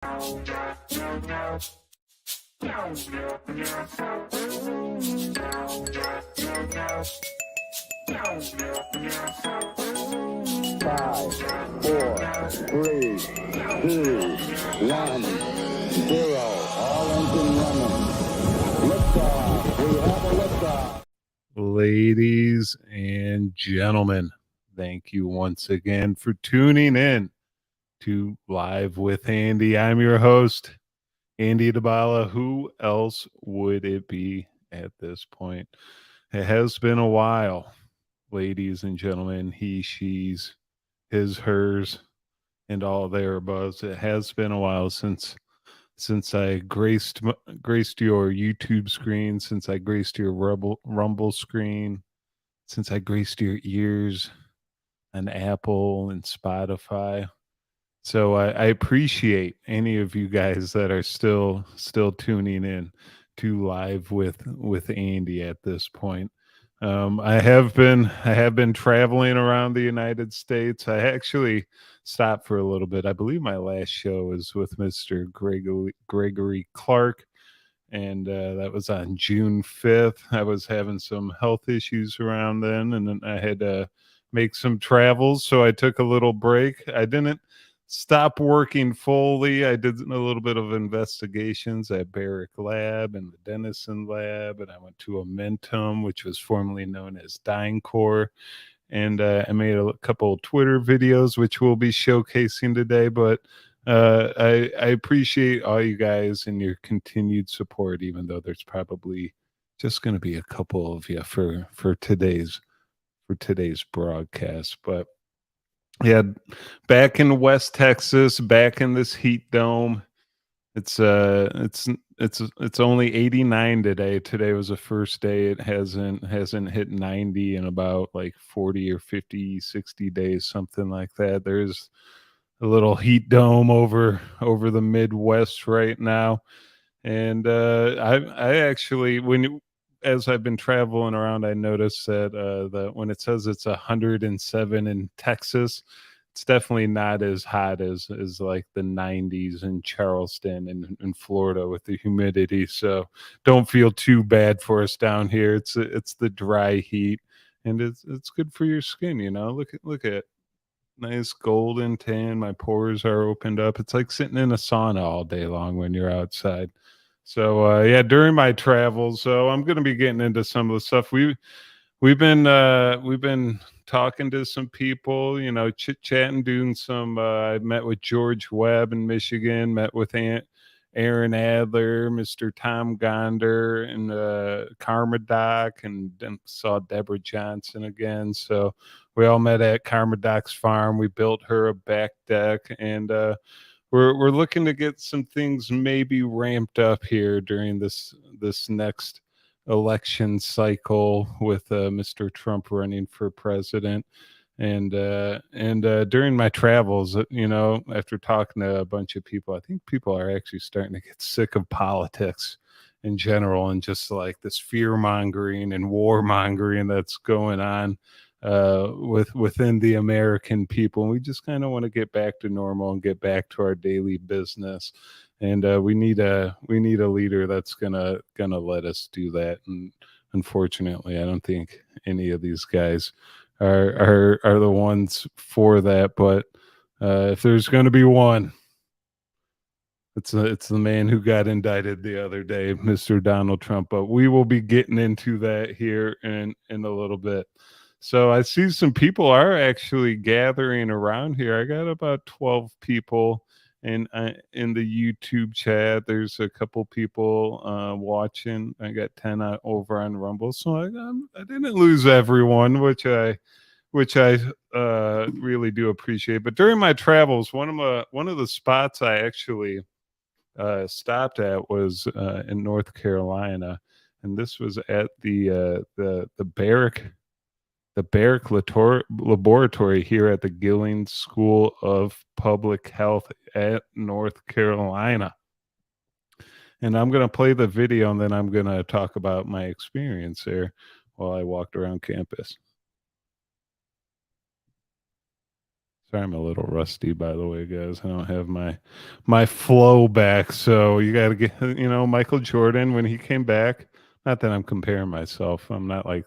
Five, 4, 3, 2, 1, 0. All engine running. Liftoff. We have a liftoff. Ladies and gentlemen, thank you once again for tuning in to Live with Andy. I'm your host, Andy Dybala. Who else would it be at this point? It has been a while, ladies and gentlemen, he, she's, his, hers, and all thereabouts. It has been a while since I graced your YouTube screen, since I graced your Rumble screen, since I graced your ears on Apple and Spotify. So I appreciate any of you guys that are still tuning in to Live with Andy at this point. I have been traveling around the United States. I actually stopped for a little bit. I believe my last show was with Mr. Gregory Clark, and that was on June 5th. I was having some health issues around then, and then I had to make some travels, so I took a little break. I didn't stop working fully. I did a little bit of investigations at Baric Lab and the Dennison Lab, and I went to Amentum, which was formerly known as DynCorp, and I made a couple of Twitter videos, which we'll be showcasing today. But I appreciate all you guys and your continued support, even though there's probably just going to be a couple of you for today's broadcast. But yeah, back in West Texas, back in this heat dome. It's only 89 today. Today was the first day it hasn't hit 90 in about like 40 or 50, 60 days, something like that. There's a little heat dome over the Midwest right now. And I actually, as I've been traveling around, I noticed that when it says it's 107 in Texas, it's definitely not as hot as like the 90s in Charleston and in Florida with the humidity. So don't feel too bad for us down here. It's the dry heat, and it's good for your skin. You know, look at nice golden tan. My pores are opened up. It's like sitting in a sauna all day long when you're outside. So yeah, during my travels, so I'm going to be getting into some of the stuff we've been talking to some people, you know, chit-chatting, doing some I met with George Webb in Michigan, met with Aaron Adler, Mr. Tom Gonder, and Karma Doc, and then saw Deborah Johnson again. So we all met at Karma Doc's farm. We built her a back deck, and we're looking to get some things maybe ramped up here during this next election cycle with Mr. Trump running for president. And during my travels, you know, after talking to a bunch of people, I think people are actually starting to get sick of politics in general, and just like this fear mongering and warmongering that's going on within the American people. And we just kind of want to get back to normal and get back to our daily business. And we need a leader that's gonna let us do that. And unfortunately, I don't think any of these guys are the ones for that. But if there's going to be one, it's the man who got indicted the other day, Mr. Donald Trump. But we will be getting into that here in a little bit. So I see some people are actually gathering around here. I got about 12 people in the YouTube chat. There's a couple people watching. I got 10 over on Rumble. So I didn't lose everyone, which I really do appreciate. But during my travels, one of the spots I actually stopped at was in North Carolina, and this was at the Baric Laboratory here at the Gillings School of Public Health at North Carolina. And I'm going to play the video, and then I'm going to talk about my experience there while I walked around campus. Sorry, I'm a little rusty, by the way, guys. I don't have my flow back. So you got to get, Michael Jordan when he came back. Not that I'm comparing myself. I'm not like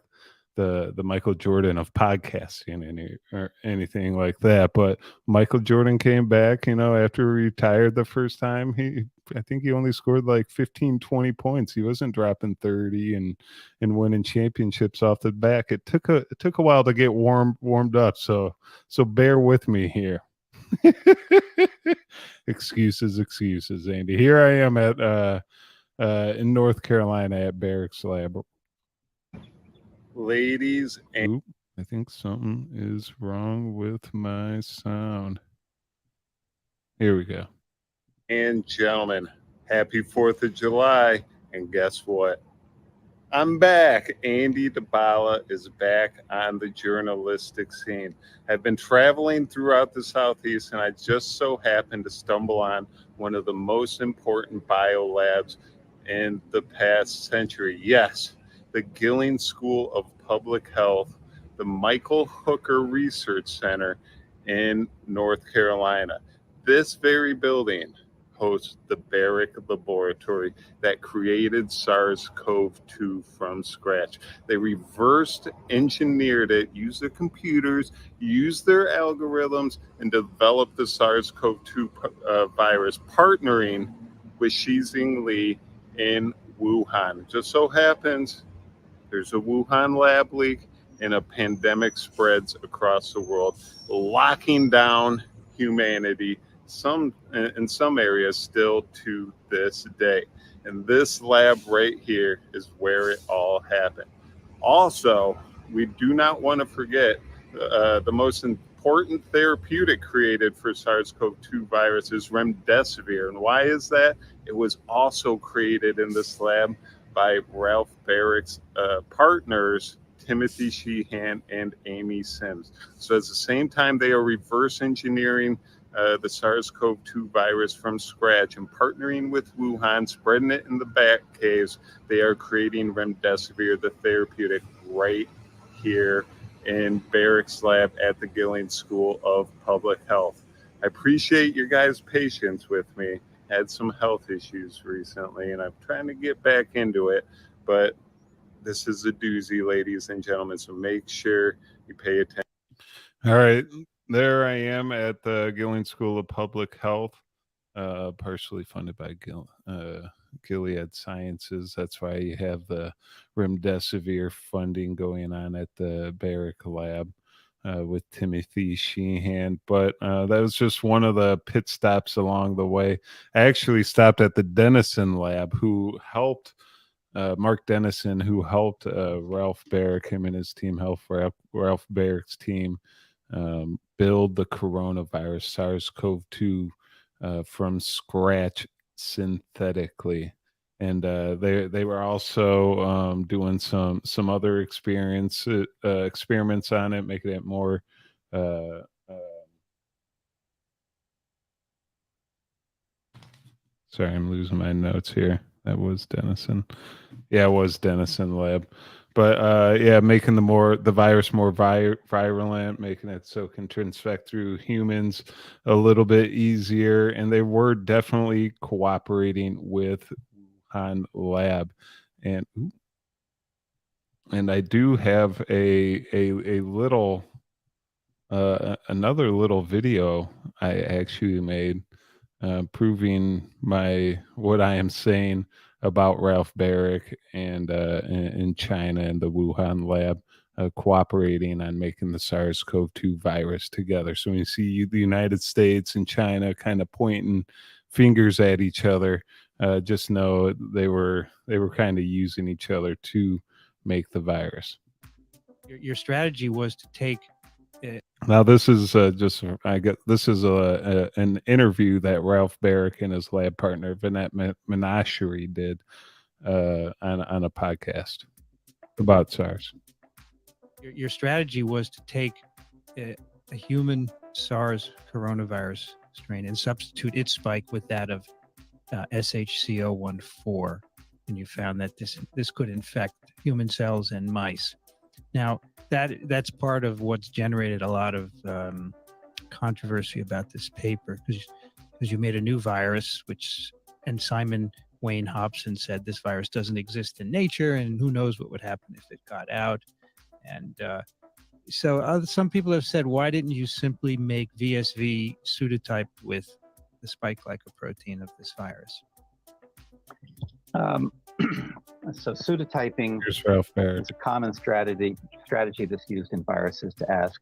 the Michael Jordan of podcasting or anything like that. But Michael Jordan came back, after he retired the first time. I think he only scored like 15, 20 points. He wasn't dropping 30 and winning championships off the back. It took a while to get warmed up. So bear with me here. excuses, Andy. Here I am at in North Carolina at Barrick's Lab. Ladies and I think something is wrong with my sound. Here we go. And gentlemen, happy 4th of July. And guess what? I'm back. Andy Dybala is back on the journalistic scene. I've been traveling throughout the Southeast, and I just so happened to stumble on one of the most important biolabs in the past century. Yes, the Gilling School of Public Health, the Michael Hooker Research Center in North Carolina. This very building hosts the Baric Laboratory that created SARS-CoV-2 from scratch. They reversed engineered it, used the computers, used their algorithms, and developed the SARS-CoV-2 virus, partnering with Xi Li in Wuhan. Just so happens there's a Wuhan lab leak and a pandemic spreads across the world, locking down humanity in some areas still to this day. And this lab right here is where it all happened. Also, we do not want to forget the most important therapeutic created for SARS-CoV-2 virus is remdesivir. And why is that? It was also created in this lab by Ralph Baric's partners, Timothy Sheehan and Amy Sims. So at the same time, they are reverse engineering the SARS-CoV-2 virus from scratch and partnering with Wuhan, spreading it in the bat caves. They are creating remdesivir, the therapeutic, right here in Barrick's lab at the Gilling School of Public Health. I appreciate your guys' patience with me. Had some health issues recently, and I'm trying to get back into it, but this is a doozy, ladies and gentlemen, so make sure you pay attention. All right. There I am at the Gilling School of Public Health, partially funded by Gilead Sciences. That's why you have the remdesivir funding going on at the Baric Lab with Timothy Sheehan. But that was just one of the pit stops along the way. I actually stopped at the Dennison Lab, who helped Mark Dennison, who helped Ralph Baric, him and his team, Ralph Baric's team, build the coronavirus SARS-CoV-2 from scratch synthetically. And they were also doing some other experiments on it, making it more sorry, I'm losing my notes here. That was Dennison. Yeah, it was Dennison Lab. But making the virus more virulent, making it so it can transfect through humans a little bit easier. And they were definitely cooperating with Wuhan Lab. And I do have a little another little video I actually made proving what I am saying about Ralph Baric and in China and the Wuhan lab cooperating on making the SARS-CoV-2 virus together. So when you see the United States and China kind of pointing fingers at each other, just know they were kind of using each other to make the virus. Your strategy was to take. Now this is this is an interview that Ralph Baric and his lab partner Vinette Menashery did on a podcast about SARS. Your strategy was to take a human SARS coronavirus strain and substitute its spike with that of SHCO14, and you found that this could infect human cells and mice. Now that's part of what's generated a lot of controversy about this paper because you made a new virus, and Simon Wayne Hobson said this virus doesn't exist in nature, and who knows what would happen if it got out. And so some people have said, why didn't you simply make VSV pseudotyped with the spike glycoprotein of this virus? So pseudotyping Here's Ralph Baric. is a common strategy that's used in viruses to ask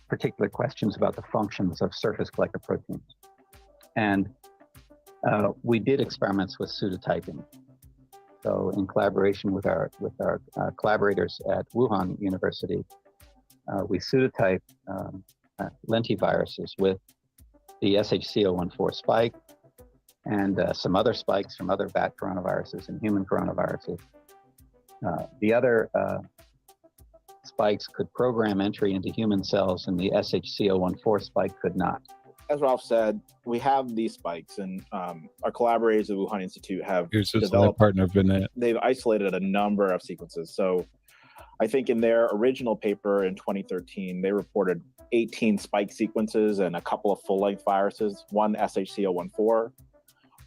particular questions about the functions of surface glycoproteins. And we did experiments with pseudotyping. So in collaboration with our collaborators at Wuhan University, we pseudotyped lentiviruses with the SHC014 spike and some other spikes from other bat coronaviruses and human coronaviruses. The other spikes could program entry into human cells, and the SHC014 spike could not. As Ralph said, we have these spikes, and our collaborators at Wuhan Institute have Here's his developed. partner, Vinette. They've isolated a number of sequences. So I think in their original paper in 2013, they reported 18 spike sequences and a couple of full-length viruses, one SHC014,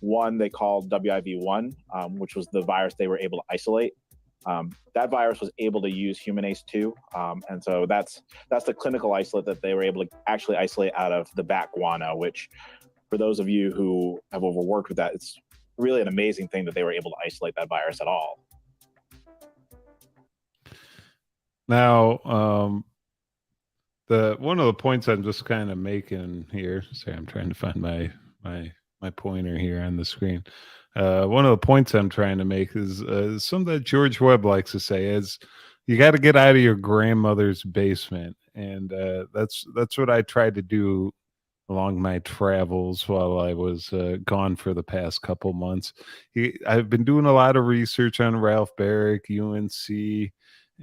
one they called WIV1, which was the virus they were able to isolate. That virus was able to use human ACE2, and so that's the clinical isolate that they were able to actually isolate out of the bat guano, which, for those of you who have overworked with that, it's really an amazing thing that they were able to isolate that virus at all. Now, one of the points I'm just kind of making here. Sorry, I'm trying to find my pointer here on the screen. One of the points I'm trying to make is something that George Webb likes to say is you got to get out of your grandmother's basement. And that's what I tried to do along my travels while I was gone for the past couple months. I've been doing a lot of research on Ralph Baric, UNC,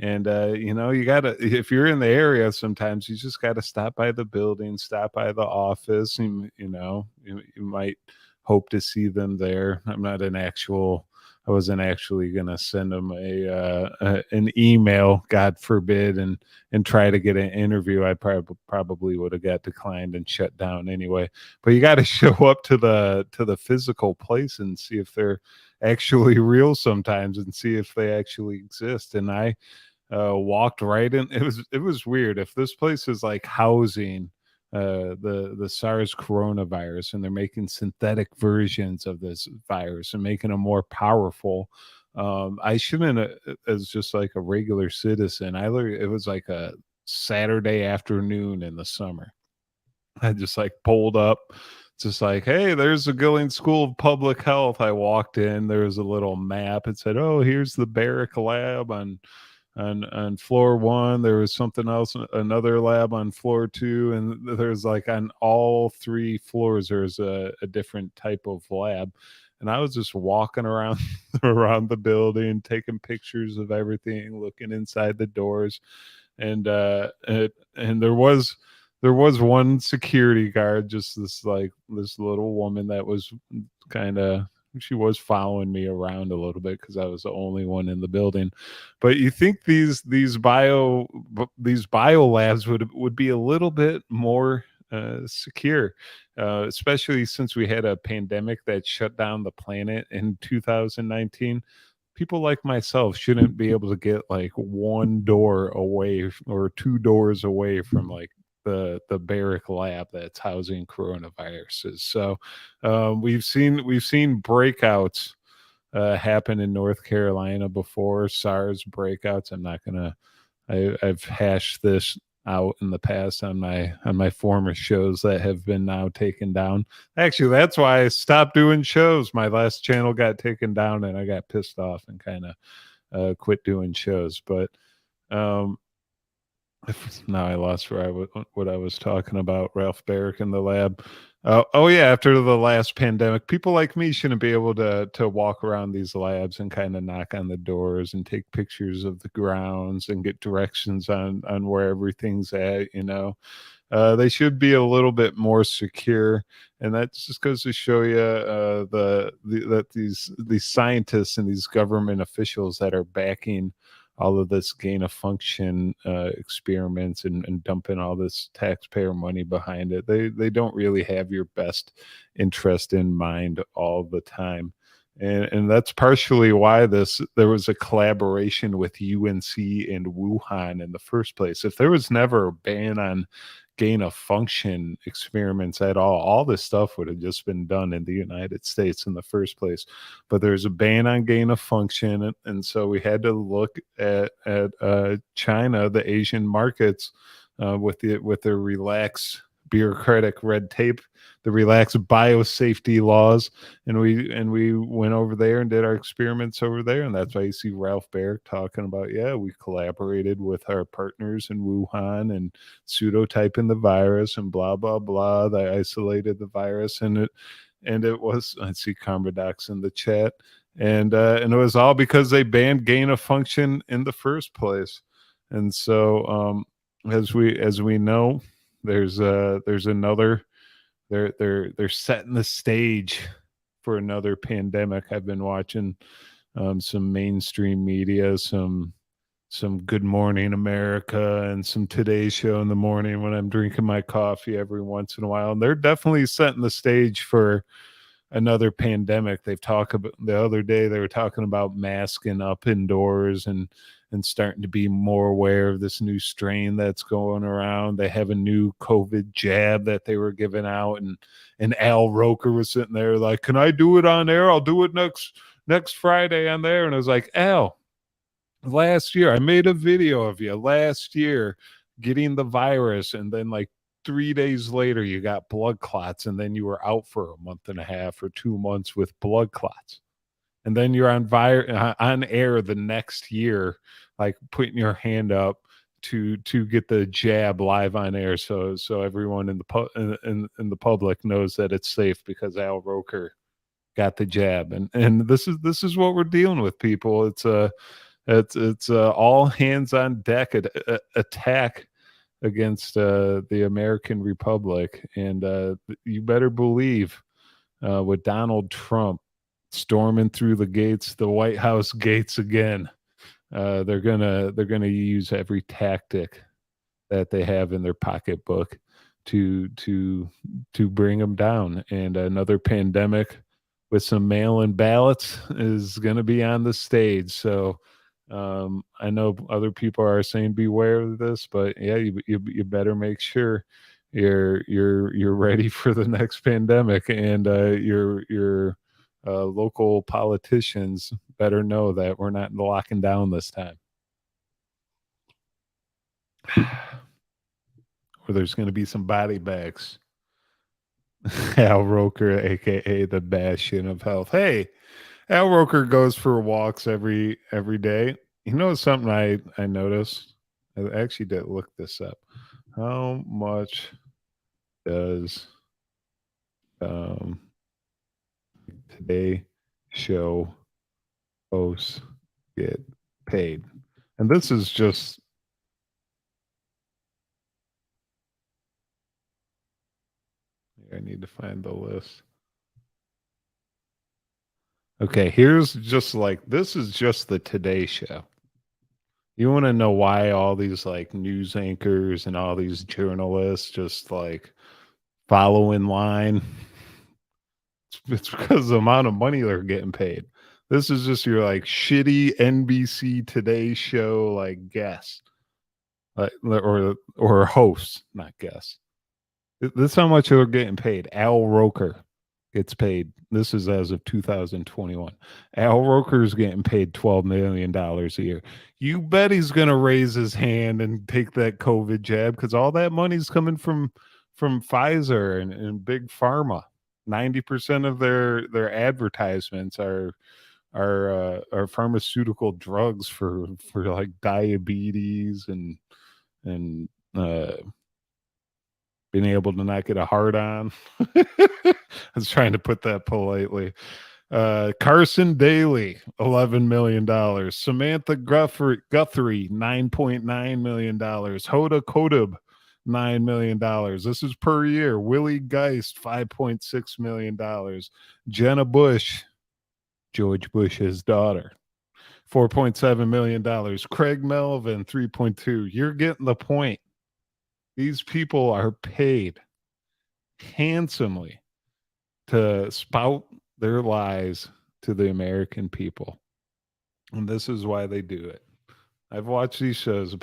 and you gotta, if you're in the area, sometimes you just gotta stop by the building, stop by the office, and you might hope to see them there. I wasn't actually gonna send them an email, God forbid, and try to get an interview. I probably would have got declined and shut down anyway. But you got to show up to the physical place and see if they're actually real sometimes, and see if they actually exist. And I walked right in. It was weird. If this place is like housing the SARS coronavirus, and they're making synthetic versions of this virus and making them more powerful, I shouldn't, as just like a regular citizen, it was like a Saturday afternoon in the summer. I just like pulled up, just like, hey, there's the Gilling School of Public Health. I walked in, there was a little map. It said, oh, here's the Baric lab on floor 1. There was something else, another lab on floor 2, and there's like on all 3 floors there's a different type of lab. And I was just walking around the building, taking pictures of everything, looking inside the doors, and there was one security guard, just this little woman that was she was following me around a little bit because I was the only one in the building. But you think these bio labs would be a little bit more secure, especially since we had a pandemic that shut down the planet in 2019. People like myself shouldn't be able to get like 1 door away or 2 doors away from like the Baric lab that's housing coronaviruses. So we've seen breakouts happen in North Carolina before, SARS breakouts. I've hashed this out in the past on my former shows that have been now taken down. Actually, that's why I stopped doing shows. My last channel got taken down and I got pissed off and kind of quit doing shows. But now I lost what I was talking about. Ralph Baric in the lab. After the last pandemic, people like me shouldn't be able to walk around these labs and kind of knock on the doors and take pictures of the grounds and get directions on where everything's at. They should be a little bit more secure, and that just goes to show you that these scientists and these government officials that are backing all of this gain of function experiments and dumping all this taxpayer money behind it. They don't really have your best interest in mind all the time. And that's partially why there was a collaboration with UNC and Wuhan in the first place. If there was never a ban on gain of function experiments at all this stuff would have just been done in the United States in the first place. But there's a ban on gain of function, and so we had to look at China, the Asian markets, with their relaxed bureaucratic red tape, the relaxed biosafety laws, and we went over there and did our experiments over there. And that's why you see Ralph Baric talking about, yeah, we collaborated with our partners in Wuhan and pseudotyping the virus and blah blah blah. They isolated the virus, and it was, I see Carmadox in the chat, and it was all because they banned gain of function in the first place. And so as we know, there's another, they're setting the stage for another pandemic. I've been watching some mainstream media, some Good Morning America and some Today Show in the morning when I'm drinking my coffee every once in a while, and they're definitely setting the stage for another pandemic. They've talked about, the other day they were talking about masking up indoors and starting to be more aware of this new strain that's going around. They have a new COVID jab that they were giving out, and Al Roker was sitting there like, can I do it on air? I'll do it next Friday on there. And I was like, Al, last year I made a video of you last year getting the virus, and then like 3 days later you got blood clots, and then you were out for a month and a half or 2 months with blood clots, and then you're on air the next year, like putting your hand up to get the jab live on air, so everyone in the public knows that it's safe because Al Roker got the jab. And this is what we're dealing with, people. It's all hands on deck attack against the American Republic. And you better believe with Donald Trump storming through the White House gates again, they're gonna use every tactic that they have in their pocketbook to bring them down. And another pandemic with some mail-in ballots is going to be on the stage. So I know other people are saying beware of this, but yeah, you better make sure you're ready for the next pandemic, and your local politicians better know that we're not locking down this time, or there's going to be some body bags. Al Roker, aka the bastion of health. Hey, Al Roker goes for walks every day. You know something I noticed? I actually did look this up. How much does Today Show hosts get paid? And this is just, I need to find the list. Okay, here's just like, this is just the Today Show. You want to know why all these like news anchors and all these journalists just like follow in line? It's because of the amount of money they're getting paid. This is just your like shitty NBC Today Show like guest, or host, not guest. This is how much they're getting paid. Al Roker gets paid. This is as of 2021. Al Roker is getting paid $12 million a year. You bet he's going to raise his hand and take that COVID jab, because all that money's coming from Pfizer and Big Pharma. 90% of their advertisements are pharmaceutical drugs for like diabetes and being able to not get a hard on. I was trying to put that politely. Carson Daly, $11 million. Samantha Guthrie, $9.9 million. Hoda Kotb, $9 million. This is per year. Willie Geist, $5.6 million. Jenna Bush, George Bush's daughter, $4.7 million. Craig Melvin, 3.2. You're getting the point. These people are paid handsomely to spout their lies to the American people. And this is why they do it. I've watched these shows the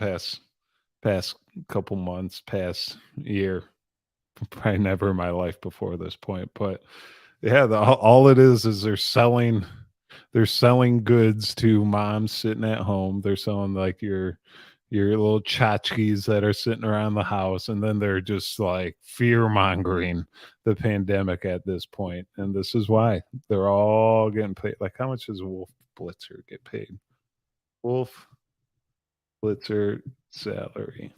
past couple months, past year, probably never in my life before this point. But yeah, all it is they're selling goods to moms sitting at home. They're selling like your little tchotchkes that are sitting around the house, and then they're just like fear mongering the pandemic at this point. And this is why they're all getting paid. Like, how much does Wolf Blitzer get paid? Wolf Blitzer salary.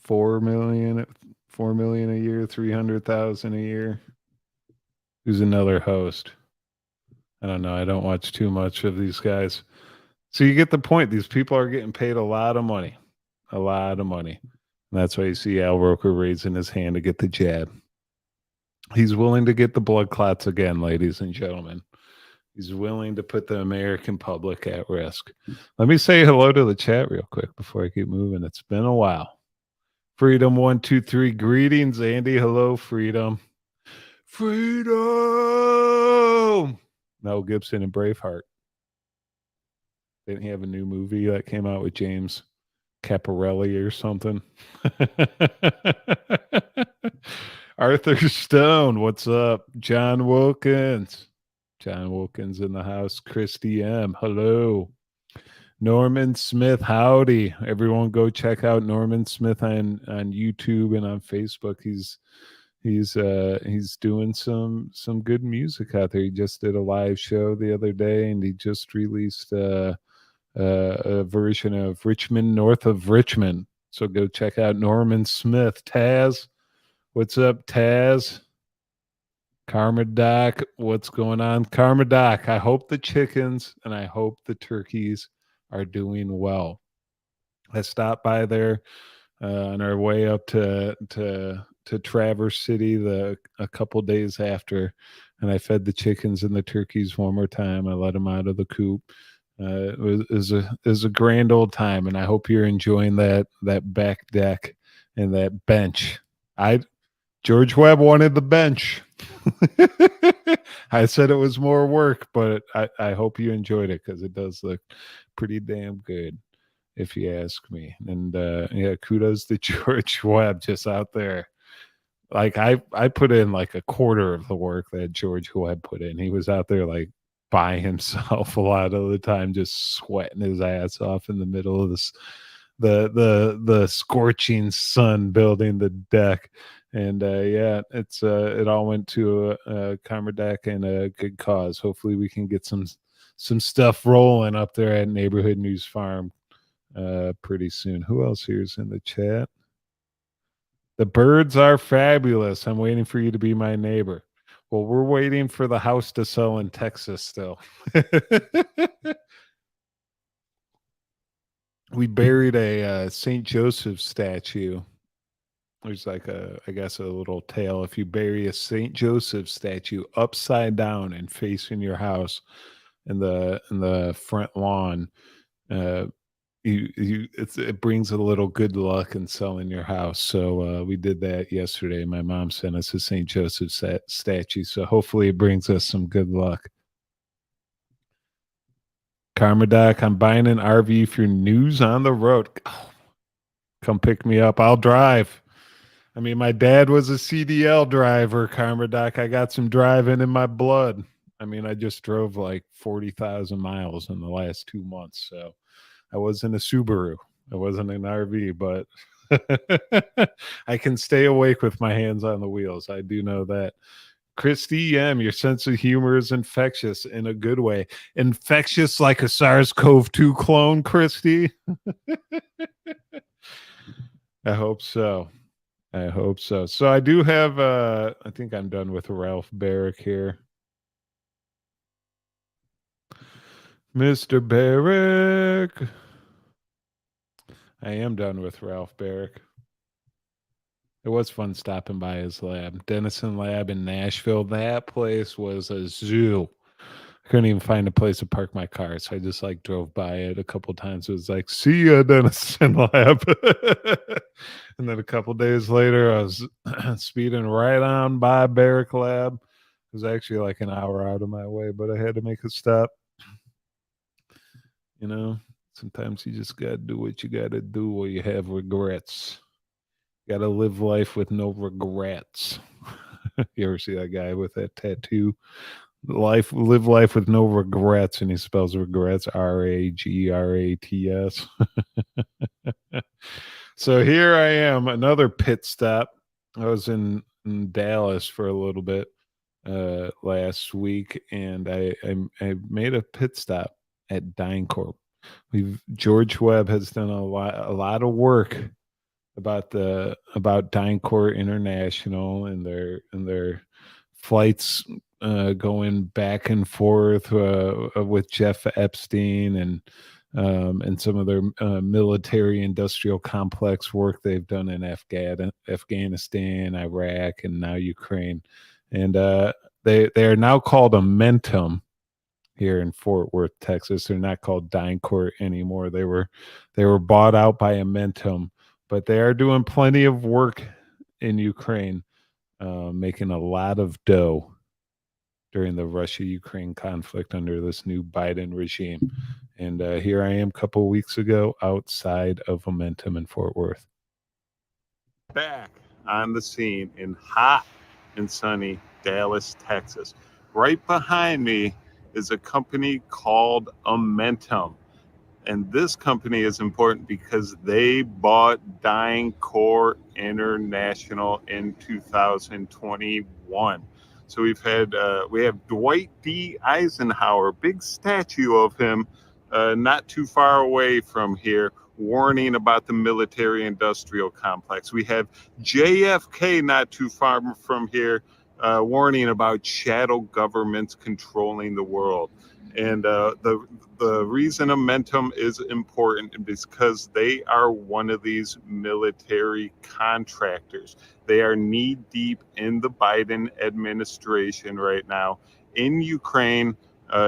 $4 million a year, 300,000 a year. Who's another host? I don't know. I don't watch too much of these guys. So you get the point. These people are getting paid a lot of money. A lot of money. And that's why you see Al Roker raising his hand to get the jab. He's willing to get the blood clots again, ladies and gentlemen. He's willing to put the American public at risk. Let me say hello to the chat real quick before I keep moving. It's been a while. Freedom 123. Greetings, Andy. Hello, Freedom. Freedom. Mel Gibson and Braveheart. Didn't he have a new movie that came out with James Caparelli or something? Arthur Stone, what's up? John Wilkins. John Wilkins in the house. Christy M. Hello. Norman Smith, howdy. Everyone go check out Norman Smith on YouTube and on Facebook. He's doing some good music out there. He just did a live show the other day, and he just released a version of Richmond North of Richmond. So go check out Norman Smith. Taz, what's up, Taz? Karma Doc, what's going on? Karma Doc, I hope the chickens and I hope the turkeys are doing well. I stopped by there on our way up to Traverse City a couple days after, and I fed the chickens and the turkeys one more time. I let them out of the coop. It was a grand old time, and I hope you're enjoying that back deck and that bench. George Webb wanted the bench. I said it was more work, but I hope you enjoyed it because it does look pretty damn good, if you ask me. And yeah, kudos to George Webb just out there. Like I put in like a quarter of the work that George Webb put in. He was out there like by himself a lot of the time, just sweating his ass off in the middle of this the scorching sun building the deck. And yeah, it all went to a Karma deck and a good cause. Hopefully we can get some stuff rolling up there at Neighborhood News Farm pretty soon. Who else here is in the chat? The birds are fabulous. I'm waiting for you to be my neighbor. Well, we're waiting for the house to sell in Texas still. We buried a St. Joseph statue. There's like I guess a little tale. If you bury a St. Joseph statue upside down and facing your house in the front lawn, it brings a little good luck in selling your house. So we did that yesterday. My mom sent us a St. Joseph statue. So hopefully it brings us some good luck. Karma Doc, I'm buying an RV for news on the road. Oh, come pick me up. I'll drive. I mean, my dad was a CDL driver, Karma Doc. I got some driving in my blood. I mean, I just drove like 40,000 miles in the last 2 months. So I wasn't a Subaru. I wasn't an RV, but I can stay awake with my hands on the wheels. I do know that. Christy M., your sense of humor is infectious in a good way. Infectious like a SARS-CoV-2 clone, Christy? I hope so. I hope so. So I do have, I think I'm done with Ralph Baric here. Mr. Baric. I am done with Ralph Baric. It was fun stopping by his lab. Dennison Lab in Nashville. That place was a zoo. I couldn't even find a place to park my car, so I just like drove by it a couple times. It was like, "See ya, Dennison Lab," and then a couple days later, I was speeding right on by Baric Lab. It was actually like an hour out of my way, but I had to make a stop. You know, sometimes you just gotta do what you gotta do, or you have regrets. Gotta live life with no regrets. You ever see that guy with that tattoo? Live life with no regrets, and he spells regrets RAGRATS. So here I am, another pit stop. I was in Dallas for a little bit last week, and I made a pit stop at DynCorp. George Webb has done a lot of work about DynCorp International and their flights going back and forth with Jeff Epstein and some of their military industrial complex work they've done in Afghanistan, Iraq, and now Ukraine. And they are now called Amentum here in Fort Worth, Texas. They're not called DynCorp anymore. They were bought out by Amentum, but they are doing plenty of work in Ukraine, making a lot of dough during the Russia-Ukraine conflict under this new Biden regime. And here I am a couple of weeks ago outside of Amentum in Fort Worth. Back on the scene in hot and sunny Dallas, Texas. Right behind me is a company called Amentum. And this company is important because they bought DynCorp International in 2021. So we have Dwight D. Eisenhower, big statue of him, not too far away from here, warning about the military-industrial complex. We have JFK not too far from here, warning about shadow governments controlling the world. And the reason Amentum is important is because they are one of these military contractors. They are knee deep in the Biden administration right now in Ukraine,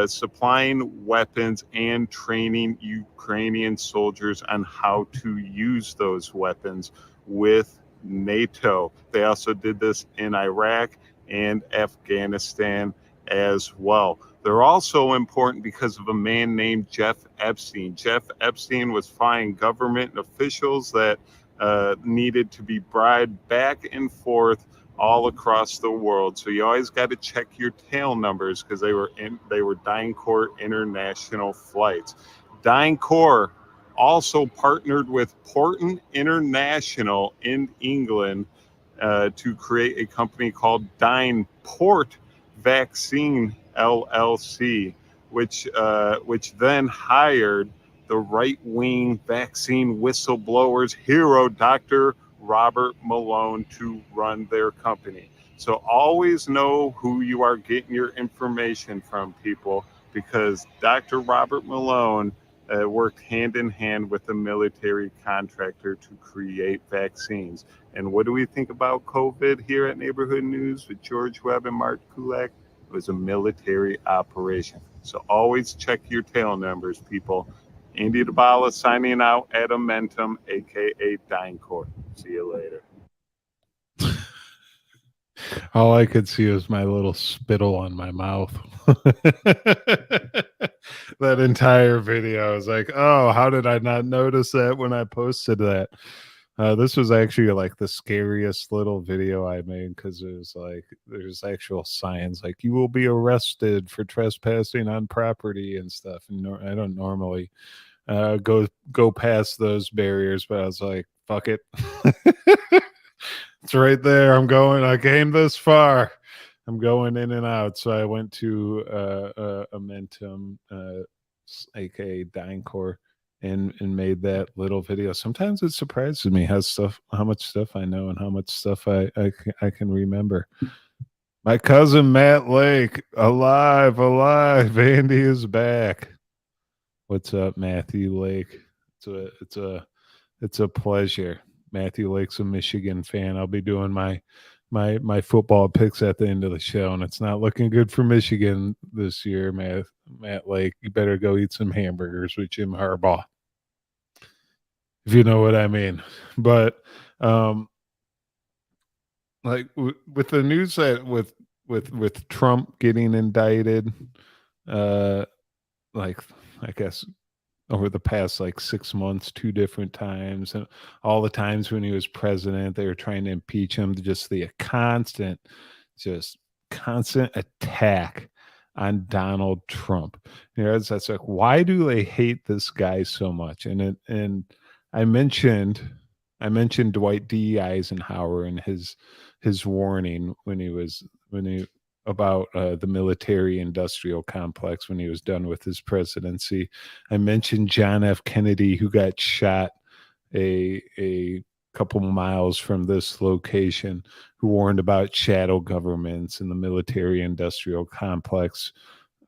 supplying weapons and training Ukrainian soldiers on how to use those weapons with NATO. They also did this in Iraq and Afghanistan as well. They're also important because of a man named Jeff Epstein. Jeff Epstein was flying government officials that needed to be bribed back and forth all across the world. So you always got to check your tail numbers because they were DynCorp International flights. DynCorp also partnered with Porton International in England to create a company called DynPort Vaccine LLC, which then hired the right-wing vaccine whistleblowers hero, Dr. Robert Malone, to run their company. So always know who you are getting your information from, people, because Dr. Robert Malone worked hand in hand with the military contractor to create vaccines. And what do we think about COVID here at Neighborhood News with George Webb and Mark Kulak? It was a military operation. So always check your tail numbers, people. Andy Dybala signing out at Amentum, a.k.a. DynCorp. See you later. All I could see was my little spittle on my mouth. That entire video, I was like, oh, how did I not notice that when I posted that? This was actually like the scariest little video I made because it was like there's actual signs like you will be arrested for trespassing on property and stuff. And I don't normally go past those barriers, but I was like, fuck it. It's right there. I came this far. I'm going in and out. So I went to Amentum, aka DynCorp, and made that little video. Sometimes it surprises me how much stuff I know and how much stuff I can remember. My cousin Matt Lake, alive. Andy is back. What's up, Matthew Lake? It's a pleasure. Matthew Lake's a Michigan fan. I'll be doing my football picks at the end of the show, and it's not looking good for Michigan this year, Matt Lake. You better go eat some hamburgers with Jim Harbaugh, if you know what I mean. But like with the news that with Trump getting indicted, like I guess over the past like 6 months, 2 different times, and all the times when he was president, they were trying to impeach him. Just the constant attack on Donald Trump. You know, that's like, why do they hate this guy so much? And I mentioned Dwight D. Eisenhower and his warning when he about the military industrial complex when he was done with his presidency. I mentioned John F. Kennedy, who got shot a couple miles from this location, who warned about shadow governments and the military industrial complex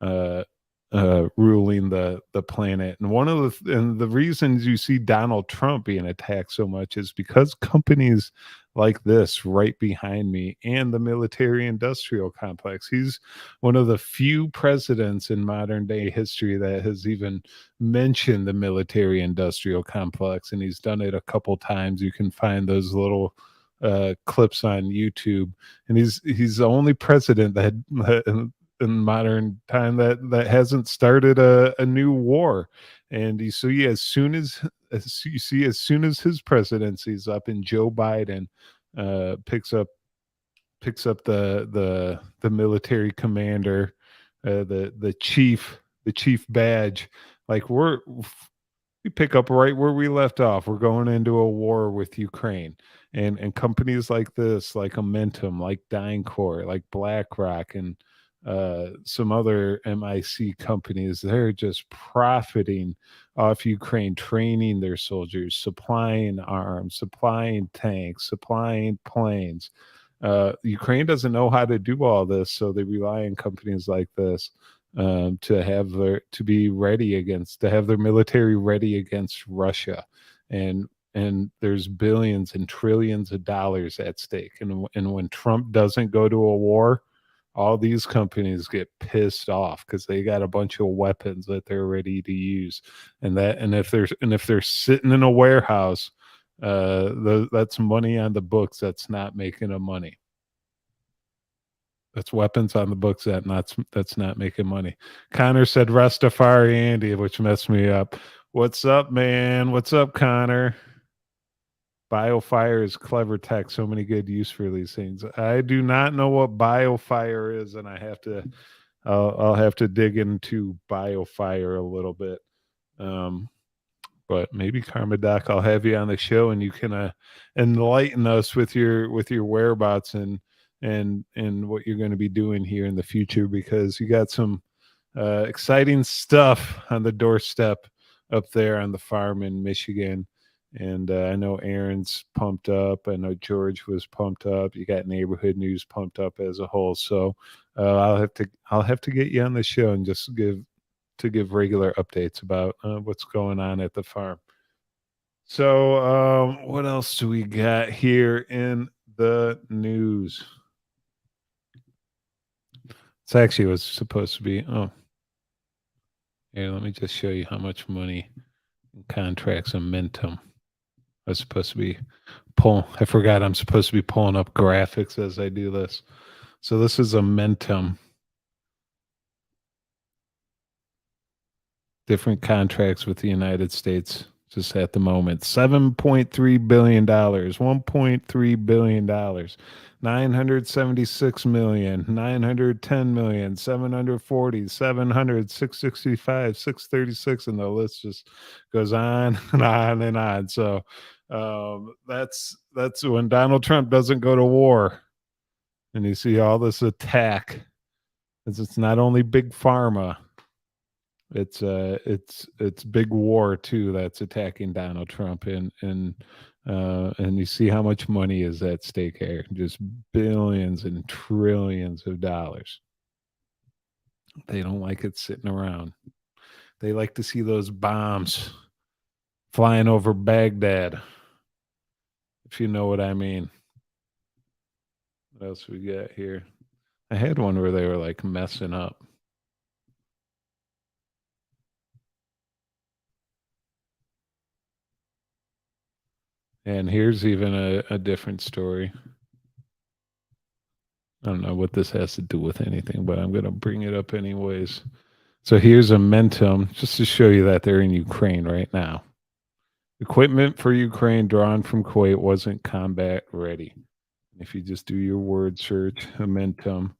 ruling the planet. And one of the reasons you see Donald Trump being attacked so much is because companies like this right behind me and the military industrial complex. He's one of the few presidents in modern day history that has even mentioned the military industrial complex, and he's done it a couple times. You can find those little clips on YouTube, and he's the only president that in modern time that hasn't started a new war. And as soon as his presidency is up and Joe Biden picks up the military commander, the chief badge, like we pick up right where we left off. We're going into a war with Ukraine, and companies like this, like Amentum, like DynCorp, like BlackRock, and some other MIC companies, they're just profiting off Ukraine, training their soldiers, supplying arms, supplying tanks, supplying planes. Ukraine doesn't know how to do all this, so they rely on companies like this to have their military ready against Russia, and there's billions and trillions of dollars at stake. And when Trump doesn't go to a war, all these companies get pissed off because they got a bunch of weapons that they're ready to use, and if they're sitting in a warehouse, that's money on the books that's not making them money. That's weapons on the books that's not making money. Connor said Rastafari Andy, which messed me up. What's up, man? What's up, Connor? Biofire is clever tech. So many good use for these things. I do not know what Biofire is, and I'll have to dig into Biofire a little bit. But maybe Karma Doc, I'll have you on the show, and you can enlighten us with your whereabouts and what you're going to be doing here in the future, because you got some exciting stuff on the doorstep up there on the farm in Michigan. And I know Aaron's pumped up. I know George was pumped up. You got Neighborhood News pumped up as a whole. So I'll have to get you on the show and just give regular updates about what's going on at the farm. So what else do we got here in the news? It's actually was supposed to be. Oh, here, let me just show you how much money in contracts Amentum. I was supposed to be I forgot I'm supposed to be pulling up graphics as I do this. So this is Amentum. Different contracts with the United States just at the moment. $7.3 billion, $1.3 billion, $976 million, $910 million, $740, $700, $665, $636, and the list just goes on and on and on. So that's when Donald Trump doesn't go to war, and you see all this attack. It's not only big pharma. It's big war too that's attacking Donald Trump, and you see how much money is at stake here, just billions and trillions of dollars. They don't like it sitting around. They like to see those bombs flying over Baghdad. if you know what I mean. What else we got here? I had one where they were like messing up. And here's even a different story. I don't know what this has to do with anything, but I'm going to bring it up anyways. So here's Amentum, just to show you that they're in Ukraine right now. Equipment for Ukraine drawn from Kuwait wasn't combat ready. If you just do your word search, Amentum.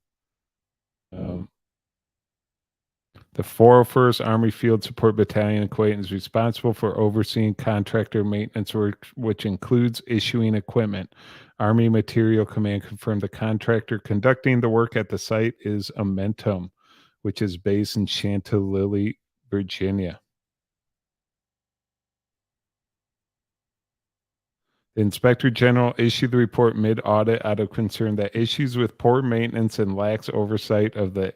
The 401st Army Field Support Battalion in Kuwait is responsible for overseeing contractor maintenance work, which includes issuing equipment. Army Material Command confirmed the contractor conducting the work at the site is Amentum, which is based in Chantilly, Virginia. The Inspector General issued the report mid-audit out of concern that issues with poor maintenance and lax oversight of the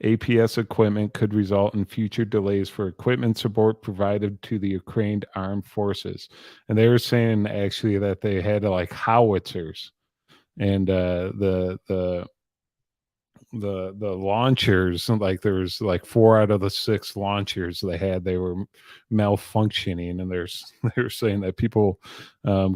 APS equipment could result in future delays for equipment support provided to the Ukraine armed forces. And they were saying actually that they had like howitzers, and the launchers, like there was like 4 out of the 6 launchers they were malfunctioning, and they were saying that people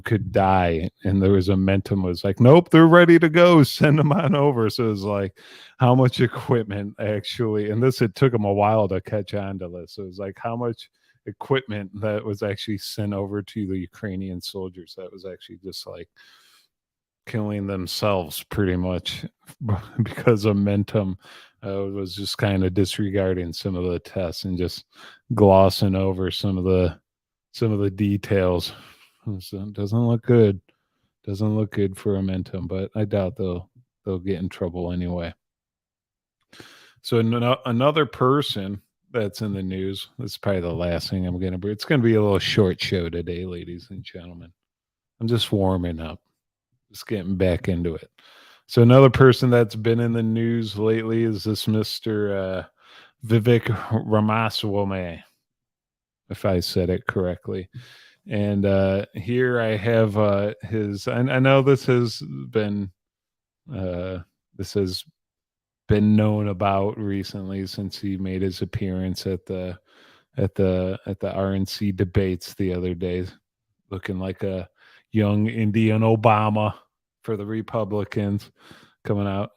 could die, and there was Amentum was like, nope, they're ready to go, send them on over. So it was like, how much equipment actually, and it took them a while to catch on to this. So it was like how much equipment that was actually sent over to the Ukrainian soldiers that was actually just like killing themselves pretty much because Amentum was just kind of disregarding some of the tests and just glossing over some of the details. So it doesn't look good. Doesn't look good for Amentum, but I doubt they'll get in trouble anyway. So another person that's in the news. This is probably the last thing I'm going to bring. It's going to be a little short show today, ladies and gentlemen. I'm just warming up. Just getting back into it. So another person that's been in the news lately is this Mr. Vivek Ramaswamy, if I said it correctly. And here I have his. I know this has been known about recently since he made his appearance at the RNC debates the other day, looking like a young Indian Obama for the Republicans, coming out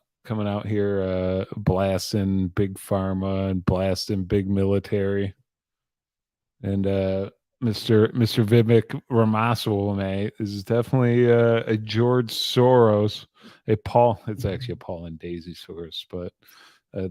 here blasting big pharma and blasting big military. And Mr. Vivek Ramaswamy is definitely a George Soros, it's actually a Paul and Daisy Soros, but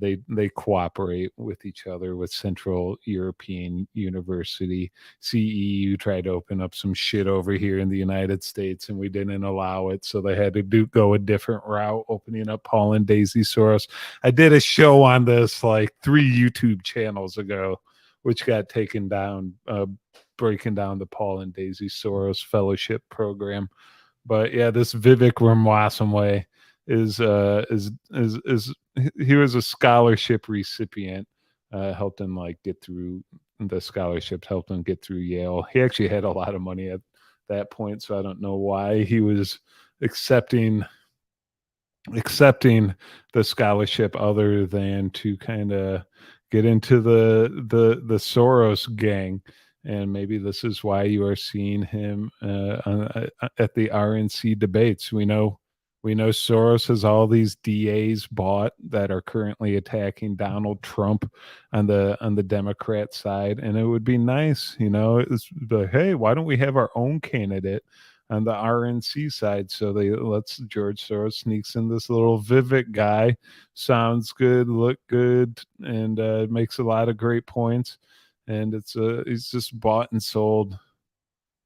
they cooperate with each other with Central European University. CEU tried to open up some shit over here in the United States, and we didn't allow it, so they had to go a different route, opening up Paul and Daisy Soros. I did a show on this like 3 YouTube channels ago, which got taken down, breaking down the Paul and Daisy Soros Fellowship Program. But yeah, this Vivek Ramaswamy is he was a scholarship recipient, helped him like get through the scholarships, helped him get through Yale. He actually had a lot of money at that point, so I don't know why he was accepting the scholarship other than to kind of get into the Soros gang. And maybe this is why you are seeing him at the RNC debates. We know Soros has all these DAs bought that are currently attacking Donald Trump on the Democrat side, and it would be nice, it's like, hey, why don't we have our own candidate on the RNC side? So George Soros sneaks in this little Vivek guy, sounds good, look good, and makes a lot of great points. And he's just bought and sold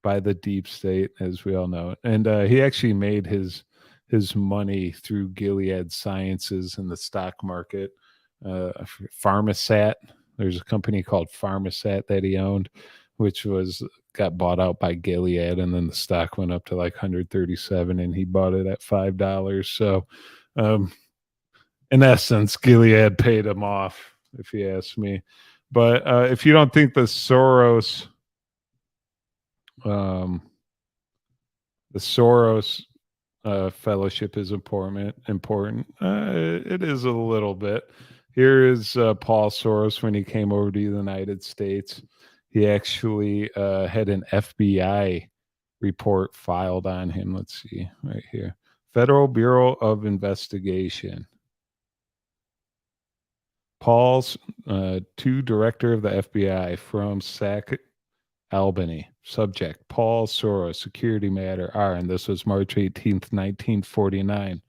by the deep state, as we all know. And he actually made his money through Gilead Sciences in the stock market. Pharmasat, there's a company called Pharmasat that he owned, which got bought out by Gilead, and then the stock went up to like 137, and he bought it at $5. So, in essence, Gilead paid him off, if you ask me. But if you don't think the Soros The Soros fellowship is important. It is a little bit. Here is Paul Soros when he came over to the United States. He actually had an FBI report filed on him. Let's see right here. Federal Bureau of Investigation. Paul's to director of the FBI from Sac Albany. Subject Paul Soros, security matter R, and this was March 18th, 1949.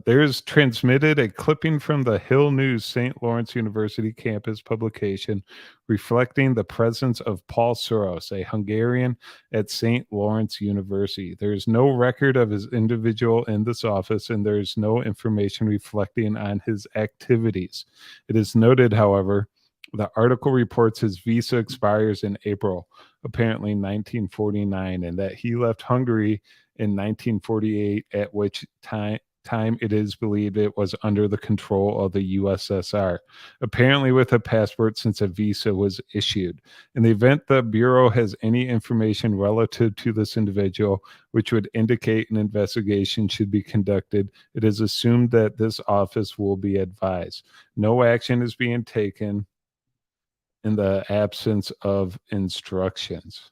There's transmitted a clipping from the Hill News St. Lawrence University campus publication reflecting the presence of Paul Soros, a Hungarian at St. Lawrence University. There is no record of his individual in this office, and there is no information reflecting on his activities. It is noted, however, the article reports his visa expires in April, apparently 1949, and that he left Hungary in 1948, at which time it is believed it was under the control of the USSR, apparently with a passport since a visa was issued. In the event the Bureau has any information relative to this individual, which would indicate an investigation should be conducted, it is assumed that this office will be advised. No action is being taken in the absence of instructions.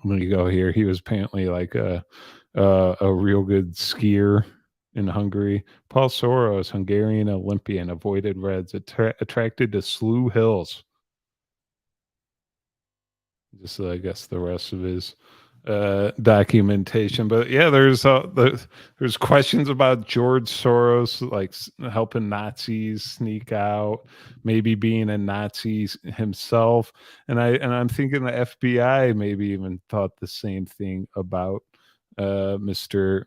Let me go here. He was apparently like a real good skier in Hungary. Paul Soros, Hungarian Olympian, avoided Reds, attracted to Slough Hills. Just I guess the rest of his documentation. But yeah, there's questions about George Soros like helping Nazis sneak out, maybe being a Nazi himself, and I'm thinking the FBI maybe even thought the same thing about Mr.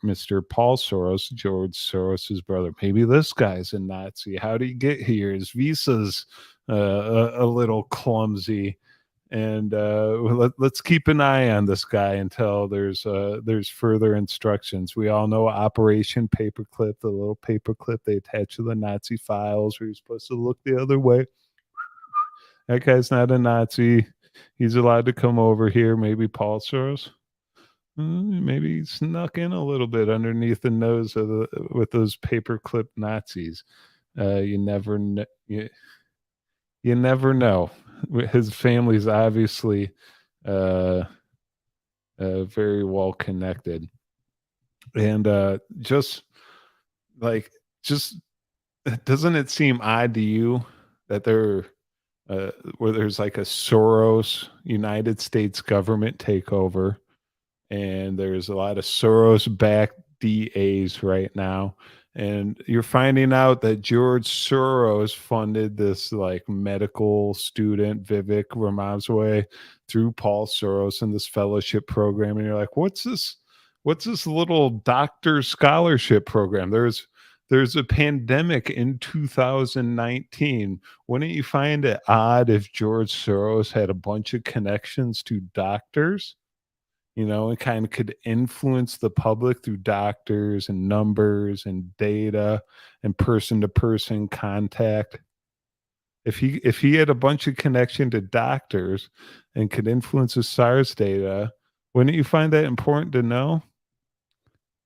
Paul Soros, George Soros's brother. Maybe this guy's a Nazi. How did he get here? His visa's a little clumsy. And let's keep an eye on this guy until there's further instructions. We all know Operation Paperclip, the little paperclip they attach to the Nazi files where you're supposed to look the other way. That guy's not a Nazi. He's allowed to come over here. Maybe Paul Soros. Maybe he snuck in a little bit underneath the nose of with those paperclip Nazis. You never know. You never know. His family's obviously very well connected, and just doesn't it seem odd to you that where there's like a Soros United States government takeover, and there's a lot of Soros-backed DAs right now. And you're finding out that George Soros funded this like medical student, Vivek Ramaswamy, through Paul Soros in this fellowship program. And you're like, what's this little doctor scholarship program? There's a pandemic in 2019. Wouldn't you find it odd if George Soros had a bunch of connections to doctors? You know, it kind of could influence the public through doctors and numbers and data and person-to-person contact. If he had a bunch of connection to doctors and could influence the SARS data, wouldn't you find that important to know?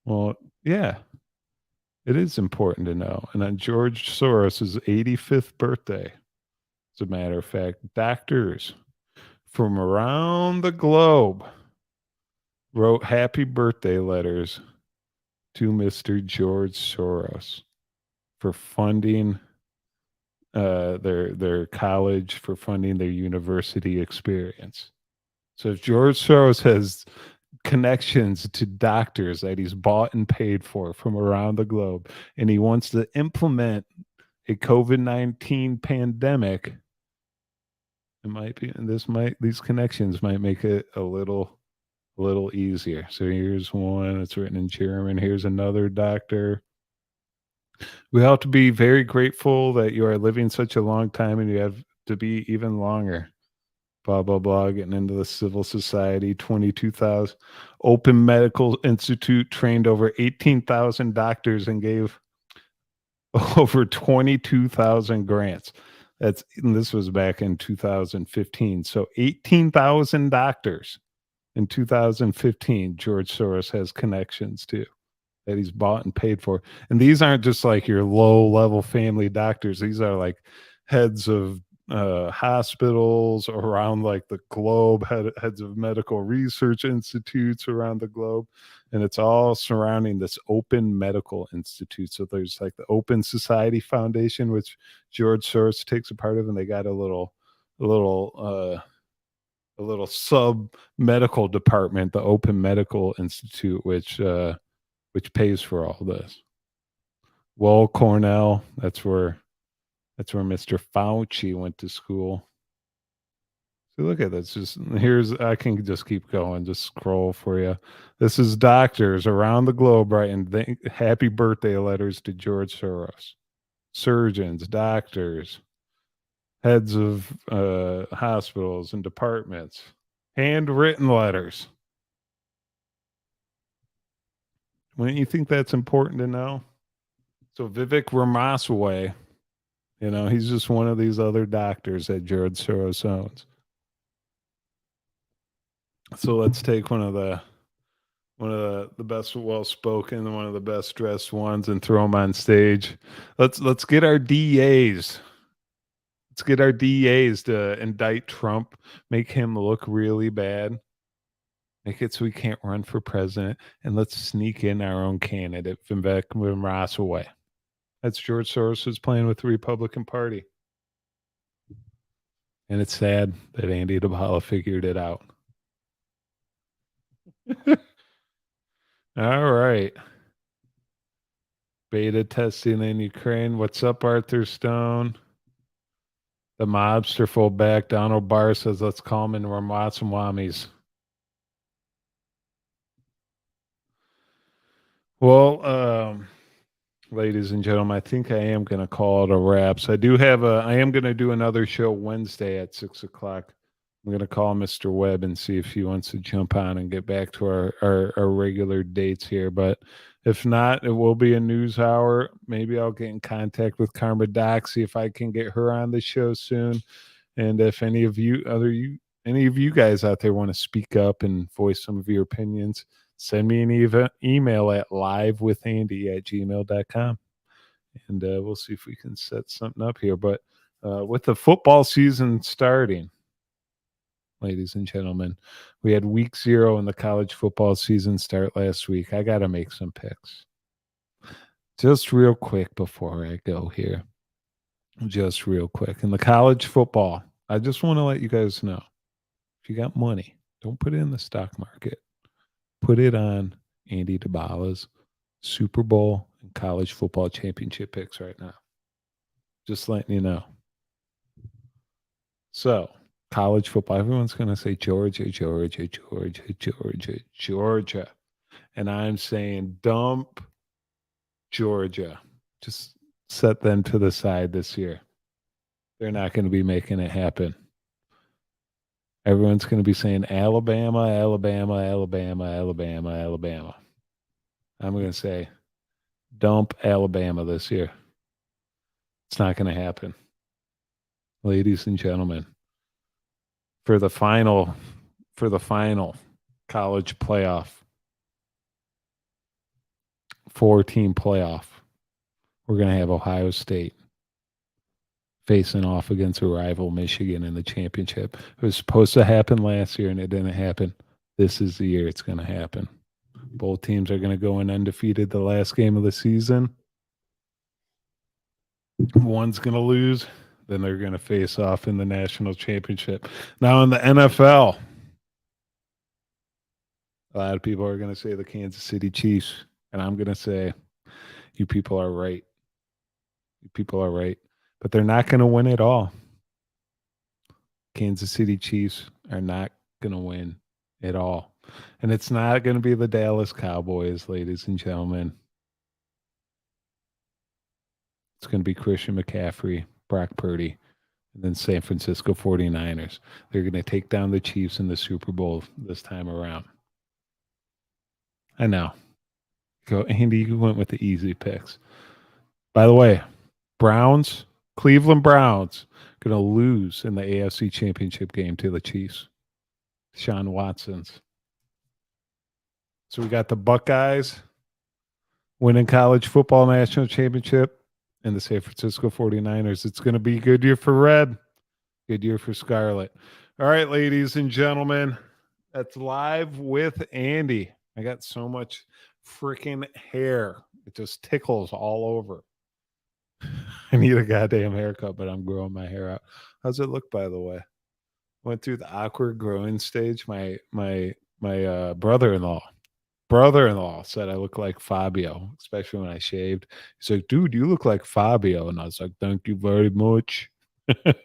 Well, yeah, it is important to know. And on George Soros's 85th birthday, as a matter of fact, doctors from around the globe wrote happy birthday letters to Mr. George Soros for funding their college, for funding their university experience. So if George Soros has connections to doctors that he's bought and paid for from around the globe, and he wants to implement a COVID-19 pandemic, these connections might make it a little easier. So here's one, it's written in German. Here's another doctor. We have to be very grateful that you are living such a long time, and you have to be even longer. Blah, blah, blah, getting into the civil society. 22,000. Open Medical Institute trained over 18,000 doctors and gave over 22,000 grants. And this was back in 2015. So 18,000 doctors in 2015 George Soros has connections to, that he's bought and paid for. And these aren't just like your low level family doctors. These are like heads of hospitals around like the globe, heads of medical research institutes around the globe. And it's all surrounding this Open Medical Institute. So there's like the Open Society Foundation, which George Soros takes a part of, and they got a little sub medical department, the Open Medical Institute, which pays for all this. Well, Cornell, that's where Mr. Fauci went to school. So look at this. I can just keep going, just scroll for you. This is doctors around the globe writing happy birthday letters to George Soros. Surgeons, doctors, heads of hospitals and departments, handwritten letters. Wouldn't you think that's important to know? So Vivek Ramaswamy, he's just one of these other doctors that George Soros owns. So let's take one of the best well-spoken, one of the best dressed ones, and throw them on stage. Let's get our DAs. Let's get our DAs to indict Trump, make him look really bad, make it so we can't run for president, and let's sneak in our own candidate, Vivek Ramaswamy. That's George Soros' plan with the Republican Party. And it's sad that Andy Dybala figured it out. All right. Beta testing in Ukraine. What's up, Arthur Stone? The mobster fullback Donald Barr says, let's call him in Ramaswamy's. Well, ladies and gentlemen, I think I am going to call it a wrap. So I am going to do another show Wednesday at 6:00. I'm going to call Mr. Webb and see if he wants to jump on and get back to our regular dates here. But if not, it will be a news hour. Maybe I'll get in contact with Karma Doc, see if I can get her on the show soon. And if any of you guys out there want to speak up and voice some of your opinions, send me an email at livewithandy@gmail.com. And we'll see if we can set something up here. But with the football season starting, ladies and gentlemen, we had week 0 in the college football season start last week. I got to make some picks. Just real quick before I go here. Just real quick. In the college football, I just want to let you guys know, if you got money, don't put it in the stock market. Put it on Andy Dybala's Super Bowl and college football championship picks right now. Just letting you know. So, college football, everyone's going to say Georgia. And I'm saying dump Georgia. Just set them to the side this year. They're not going to be making it happen. Everyone's going to be saying Alabama. I'm going to say dump Alabama this year. It's not going to happen. Ladies and gentlemen, for the final college playoff, 4-team playoff, we're going to have Ohio State facing off against a rival Michigan in the championship. It was supposed to happen last year and it didn't happen. This is the year it's going to happen. Both teams are going to go in undefeated the last game of the season. One's going to lose, then they're going to face off in the national championship. Now in the NFL, a lot of people are going to say the Kansas City Chiefs, and I'm going to say you people are right. You people are right. But they're not going to win it all. Kansas City Chiefs are not going to win it all. And it's not going to be the Dallas Cowboys, ladies and gentlemen. It's going to be Christian McCaffrey, Brock Purdy, and then San Francisco 49ers. They're going to take down the Chiefs in the Super Bowl this time around. I know. Go, Andy, you went with the easy picks. By the way, Cleveland Browns going to lose in the AFC Championship game to the Chiefs. Deshaun Watson's So we got the Buckeyes winning college football national championship and the San Francisco 49ers. It's going to be a good year for red, good year for scarlet. All right, ladies and gentlemen, that's Live with Andy. I got so much freaking hair. It just tickles all over. I need a goddamn haircut, but I'm growing my hair out. How's it look, by the way? Went through the awkward growing stage. My brother-in-law said I look like Fabio, especially when I shaved. He's like, dude, you look like Fabio. And I was like, thank you very much. I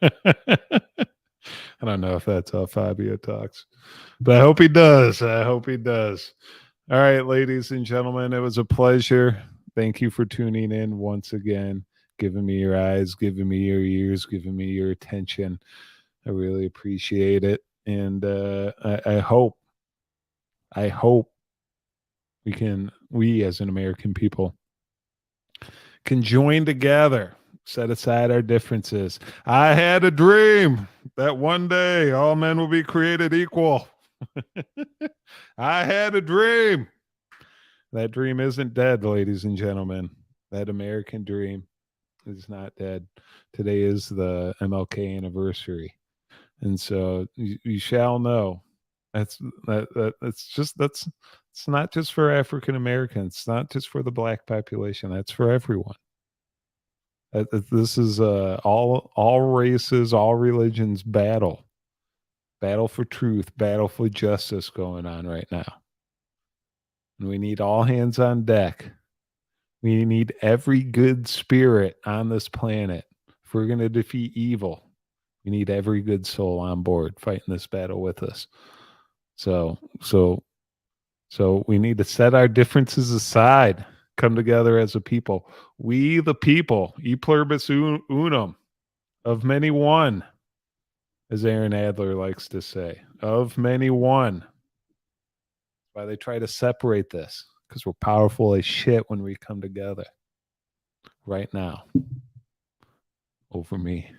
don't know if that's how Fabio talks, but I hope he does. I hope he does. All right, ladies and gentlemen, it was a pleasure. Thank you for tuning in once again, giving me your eyes, giving me your ears, giving me your attention. I really appreciate it. And I hope we as an American people can join together, set aside our differences. I had a dream that one day all men will be created equal. I had a dream. That dream isn't dead, ladies and gentlemen. That American dream is not dead. Today is the MLK anniversary. And so you shall know. It's not just for African Americans. It's not just for the black population. That's for everyone. This is all races, all religions battle for truth, battle for justice going on right now. And we need all hands on deck. We need every good spirit on this planet. If we're going to defeat evil, we need every good soul on board fighting this battle with us. So we need to set our differences aside, come together as a people. We the people, e pluribus unum, of many one, as Aaron Adler likes to say, of many one. Why they try to separate this, because we're powerful as shit when we come together. Right now, over me.